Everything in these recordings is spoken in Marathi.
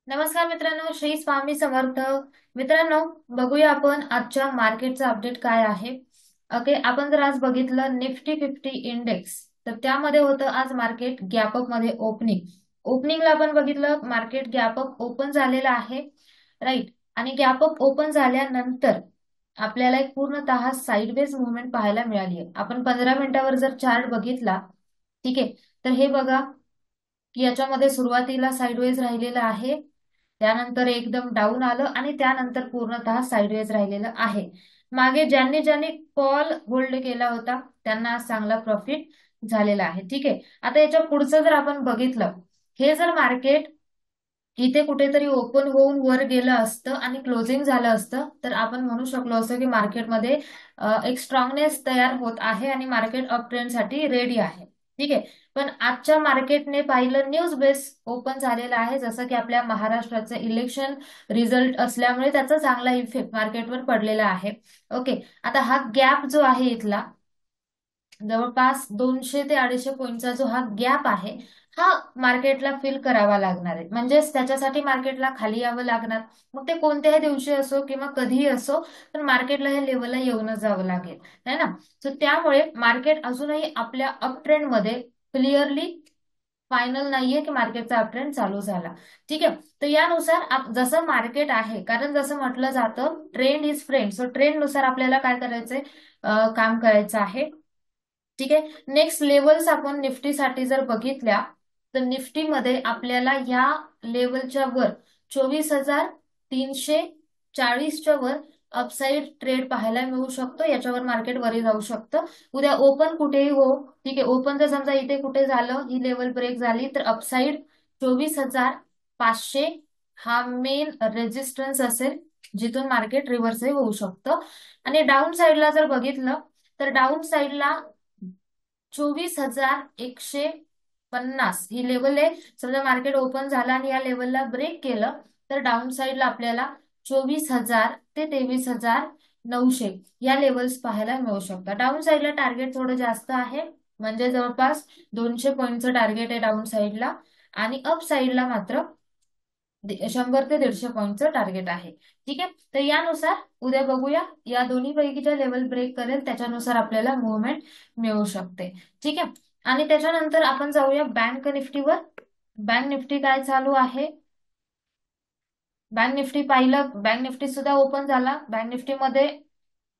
नमस्कार मित्रांनो, श्री स्वामी समर्थ. मित्रांनो, बघूया आपण आजच्या मार्केटचा अपडेट काय आहे. ओके, आपण जर आज बघितलं निफ्टी 50 इंडेक्स, तर त्यामध्ये होतं आज मार्केट गॅपअप मध्ये ओपनिंगला आपण बघितलं मार्केट गॅपअप ओपन झालेलं आहे, राईट. आणि गॅपअप ओपन झाल्यानंतर आपल्याला एक पूर्णतः साइडवेज मुवमेंट पाहायला मिळाली आहे. आपण 15 मिनिटावर जर चार्ट बघितला, ठीक आहे, तर हे बघा की याच्यामध्ये सुरुवातीला साइडवेज राहिलेलं आहे, त्यानंतर एकदम डाऊन आलं आणि त्यानंतर पूर्णतः साइडवेज राहिलेलं आहे. मागे ज्यांनी ज्यांनी कॉल होल्ड केला होता त्यांना आज चांगला प्रॉफिट झालेला आहे. ठीक आहे, आता याच्या पुढचं जर आपण बघितलं, हे जर मार्केट इथे कुठेतरी ओपन होऊन वर गेलं असतं आणि क्लोजिंग झालं असतं तर आपण म्हणू शकलो असतं की मार्केटमध्ये एक स्ट्रॉंगनेस तयार होत आहे आणि मार्केट अप ट्रेंड साठी रेडी आहे. ठीक आहे, पण आजच्या मार्केटने पाहिलं न्यूज बेस ओपन झालेला आहे, जसं की आपल्या महाराष्ट्राचं इलेक्शन रिझल्ट असल्यामुळे त्याचा चांगला इफेक्ट मार्केटवर पडलेला आहे. ओके, आता हा गॅप जो आहे इथला जवळपास 200 ते 250 पॉईंटचा जो हा गॅप आहे, हा मार्केटला फिल करावा लागणार आहे. म्हणजेच त्याच्यासाठी मार्केटला खाली यावं लागणार. मग ते कोणत्याही दिवशी असो किंवा कधीही असो, पण मार्केटला या लेवलला येऊनच जावं लागेल, है ना. सो त्यामुळे मार्केट अजूनही आपल्या अप ट्रेंड मध्ये क्लिअरली फायनल नाहीये की मार्केटचा अप ट्रेंड चालू झाला. ठीक आहे, तर यानुसार जसं मार्केट आहे, कारण जसं म्हटलं जातं trend is friend, so trend नुसार आपल्याला काय करायचंय, काम करायचं आहे. ठीक आहे, नेक्स्ट लेवल्स आपण निफ्टीसाठी जर बघितल्या तर निफ्टीमध्ये आपल्याला या लेवलच्या वर 24,340च्या वर अपसाइड ट्रेड पाहायला मिळू शकतो. याच्यावर मार्केट वरी जाऊ शकतं. उद्या ओपन कुठेही हो, ठीक आहे, ओपन जर समजा इथे कुठे झालं, ही लेवल ब्रेक झाली तर अपसाइड 24,500 हा मेन रेजिस्टन्स असेल, जिथून मार्केट रिव्हर्सही होऊ शकतं. आणि डाऊन साइडला जर बघितलं तर डाऊन साइडला 24,150 ही लेवल आहे. समजा मार्केट ओपन झालं आणि या लेवलला ब्रेक केलं तर डाऊन साइडला आपल्याला 24,000 ते 23,900 या लेवल्स पाहायला मिळू शकतात. डाऊन साइडला टार्गेट थोडं जास्त आहे, म्हणजे जवळपास 200 पॉईंटचं टार्गेट आहे डाऊन साइडला, आणि अप साइडला मात्र 100 ते 150 पॉईंटचं टार्गेट आहे. ठीक आहे, तर यानुसार उद्या बघूया या दोन्ही पैकीच्या लेवल ब्रेक करेल त्याच्यानुसार आपल्याला मुवमेंट मिळू शकते. ठीक आहे, आणि त्याच्यानंतर आपण जाऊया बँक निफ्टीवर. बँक निफ्टी काय चालू आहे, बँक निफ्टी पाहिलं, बँक निफ्टी सुद्धा ओपन झाला. बँक निफ्टीमध्ये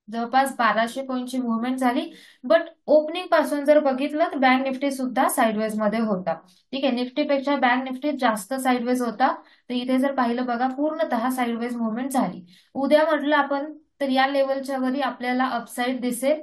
जवळपास 1,200 पॉईंटची मुवमेंट झाली, बट ओपनिंग पासून जर बघितलं तर बँक निफ्टी सुद्धा साइडवेज मध्ये होता. ठीक आहे, निफ्टीपेक्षा बँक निफ्टी जास्त साइडवेज होता. तर इथे जर पाहिलं बघा, पूर्णतः साइडवेज मुवमेंट झाली. उद्या म्हटलं आपण तर या लेवलच्या वरी आपल्याला अपसाइड दिसेल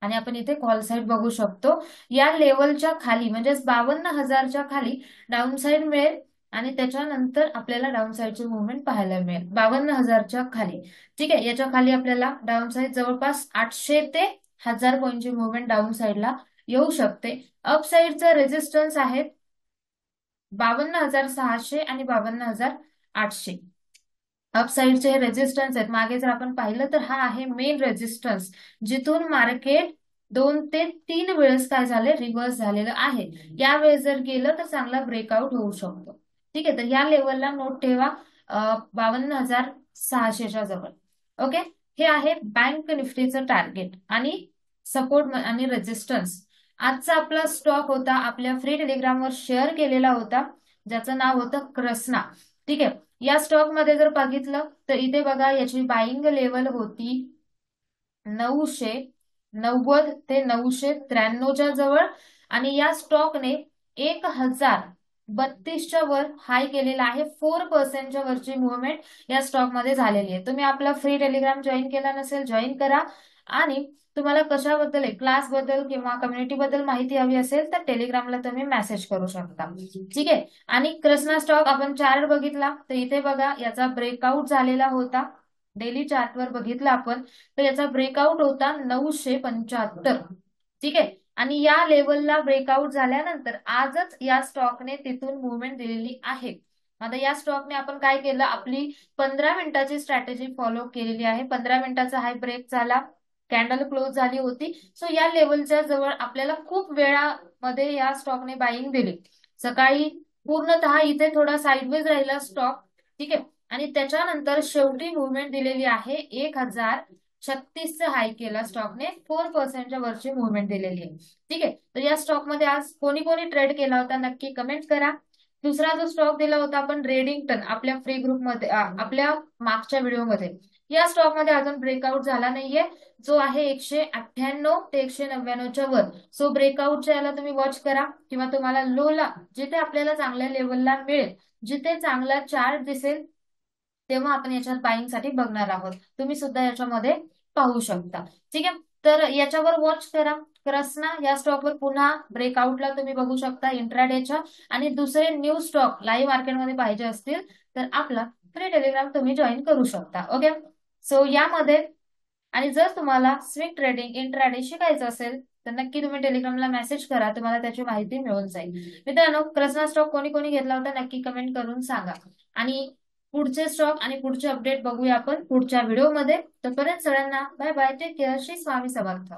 आणि आपण इथे कॉल साइड बघू शकतो. या लेवलच्या खाली म्हणजेच 52,000च्या खाली डाऊन साइड मिळेल आणि त्याच्यानंतर आपल्याला डाऊन साइडची मुवमेंट पाहायला मिळेल 52,000च्या खाली. ठीक आहे, याच्या खाली आपल्याला डाऊन साइड जवळपास 800 ते 1,000 पॉईंटची मुवमेंट डाऊन साइडला येऊ शकते. अप साइडचा रेजिस्टन्स आहेत 52,600 आणि 52,800. अपसाइडचे हे रेजिस्टन्स आहेत. मागे जर आपण पाहिलं तर हा आहे मेन रेजिस्टन्स, जिथून मार्केट 2 ते 3 वेळेस काय झाले, रिव्हर्स झालेलं आहे. यावेळेस जर गेलं तर चांगला ब्रेकआउट होऊ शकतो. ठीक आहे, तर या लेवलला नोट ठेवा, 52,600च्या जवळ. ओके, हे आहे बँक निफ्टीचं टार्गेट आणि सपोर्ट आणि रेजिस्टन्स. आजचा आपला स्टॉक होता, आपल्या फ्री टेलिग्रामवर शेअर केलेला होता, ज्याचं नाव होतं क्रस्ना. ठीक आहे, या स्टॉक मध्ये जर बघितलं तर इथे बघा याची बाईंग लेवल होती 990 ते 993च्या जवळ, आणि या स्टॉकने 1,032च्या वर हाय केलेला आहे. 4%च्या वरची मुवमेंट या स्टॉक मध्ये झालेली आहे. तुम्ही आपला फ्री टेलिग्राम जॉईन केला नसेल, जॉईन करा. आणि तुम्हाला कशाबद्दल, क्लास बद्दल किंवा कम्युनिटी बद्दल माहिती हवी असेल तर टेलिग्रामला तुम्ही मेसेज करू शकता. ठीक आहे, आणि कृष्णा स्टॉक आपण चार्ट बघितला तर इथे बघा याचा ब्रेकआउट झालेला होता. डेली चार्टवर बघितला आपण तर याचा ब्रेकआउट होता 975. ठीक आहे, आणि या लेवलला ब्रेकआउट झाल्यानंतर आजच या स्टॉकने तिथून मुवमेंट दिलेली आहे. आता या स्टॉकने आपण काय केलं, आपली 15 मिनिटाची स्ट्रॅटेजी फॉलो केलेली आहे. 15 मिनिटाचा हाय ब्रेक झाला, कॅन्डल क्लोज झाली होती. सो या लेवलच्या जवळ आपल्याला खूप वेळामध्ये या स्टॉकने बाईंग दिली. सकाळी पूर्णतः इथे थोडा साइडवेज राहिला स्टॉक, ठीक आहे. आणि त्याच्यानंतर शेवटी मुवमेंट दिलेली आहे 1036 हाय केला स्टॉकने, 4% वरची मुवमेंट दिलेली आहे, ठीक आहे. तर या स्टॉक मध्ये आज कोणी कोणी ट्रेड केला होता नक्की कमेंट करा. दुसरा जो स्टॉक दिला होता आपण रेडिंग्टन आपल्या फ्री ग्रुप मध्ये, आपल्या मागच्या व्हिडिओमध्ये, या स्टॉक मध्ये अजून ब्रेकआउट झाला नाहीये, जो आहे 198 ते 199च्या वर. सो ब्रेकआउटच्या याला तुम्ही वॉच करा, किंवा तुम्हाला लोला जिथे आपल्याला चांगल्या लेवलला मिळेल, जिथे चांगला चार्ट दिसेल, तेव्हा आपण याच्यात बाईंग साठी बघणार आहोत. तुम्ही सुद्धा याच्यामध्ये पाहू शकता, ठीक आहे. तर याच्यावर वॉच करा. क्रस्ना या स्टॉकवर पुन्हा ब्रेकआउटला तुम्ही बघू शकता इंट्राडेच्या. आणि दुसरे न्यू स्टॉक लाईव्ह मार्केटमध्ये पाहिजे असतील तर आपला फ्री टेलिग्राम तुम्ही जॉईन करू शकता. ओके. सो यामध्ये, आणि जर तुम्हाला स्विंग ट्रेडिंग इंट्राडे शिकायचं असेल तर नक्की तुम्ही टेलिग्रामला मेसेज करा, तुम्हाला त्याची माहिती मिळून जाईल. मित्रांनो, क्रस्ना स्टॉक कोणी कोणी घेतला होता नक्की कमेंट करून सांगा. आणि पुढचे स्टॉक आणि पुढचे अपडेट बघूया आपण पुढच्या व्हिडिओमध्ये. तोपर्यंत सगळ्यांना bye bye, take care, Shri Swami समर्थ.